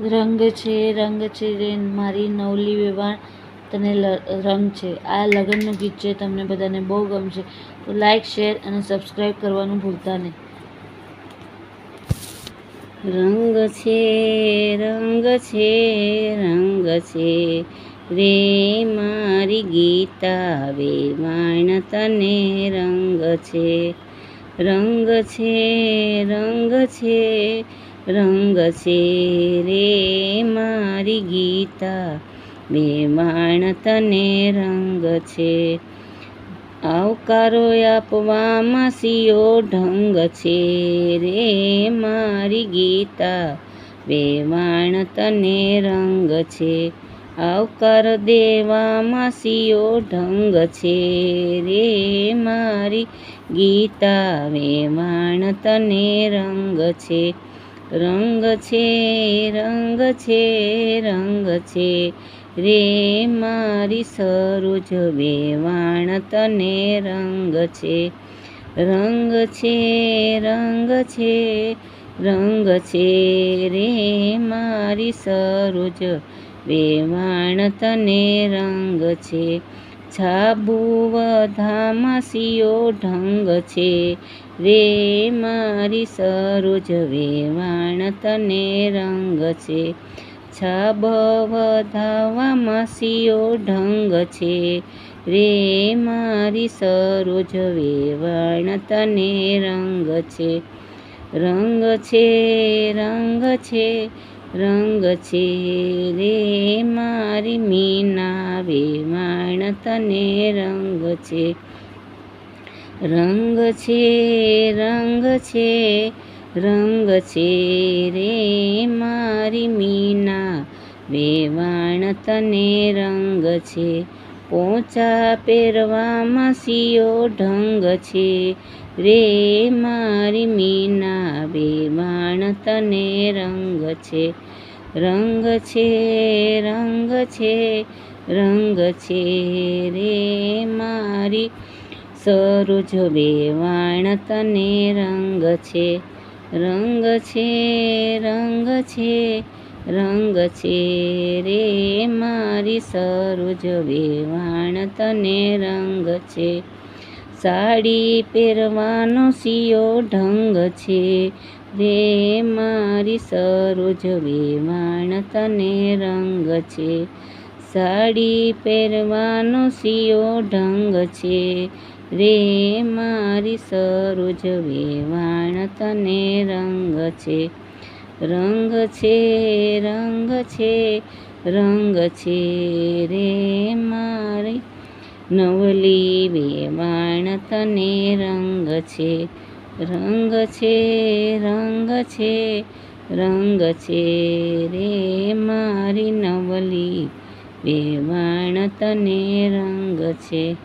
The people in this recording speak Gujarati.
રંગ છે રે મારી નવલી વેવાણ તને રંગ છે. આ લગ્નનું ગીત છે, તમને બધાને બહુ ગમશે. તો લાઈક, શેર અને સબસ્ક્રાઈબ કરવાનું ભૂલતા નહીં. રંગ છે, રંગ છે, રંગ છે રે મારી ગીતા વેવાણ તને રંગ છે. રંગ છે, રંગ છે, રંગ છે રે મારી ગીતા વેવાણ તને રંગ છે. આવકારો આપવામાં સિયો ઢંગ છે રે મારી ગીતા વેવાણ તને રંગ છે. આવકાર દેવામાં સિયો ઢંગ છે રે મારી ગીતા વેવાણ તને રંગ છે. રંગ છે, રંગ છે, રંગ છે રે મારી સરોજ વેવાણ તને રંગ છે. રંગ છે, રંગ છે, રંગ છે રે મારી સરોજ વેવાણ તને રંગ છે. છાબુ વધામાં સિયો ઢંગ છે રે મારી સરોજ વેવાણ તને રંગ છે. છાબ વધાવામાં સિયો ઢંગ છે રે મારી સરોજ વેવાણ તને રંગ છે. રંગ છે, રંગ છે, રંગ છે રે મારી મીના વેવાણ તને રંગ છે. રંગ છે, રંગ છે, રંગ છે રે મારી મીના વેવાણ તને રંગ છે. પોચા પહેરવામાં સિયો ઢંગ છે રે મારી મીના વેવાણ તને રંગ છે. રંગ છે, રંગ છે, રંગ છે રે મારી સરોજ વેવાણ તને રંગ છે. રંગ છે, રંગ છે, રંગ છે રે મારી સરોજ વેવાણ તને રંગ છે. સાડી પહેરવાનો સિયો ઢંગ છે રે મારી સરોજ વેવાણ તને રંગ છે. સાડી પહેરવાનો સિયો ઢંગ છે રે મારી સરોજ વેવાણ તને રંગ છે. રંગ છે, રંગ છે, રંગ છે રે મારી નવલી વેવાણ તને રંગ છે. રંગ છે, રંગ છે, રંગ છે રે મારી નવલી વેવાણ તને રંગ છે.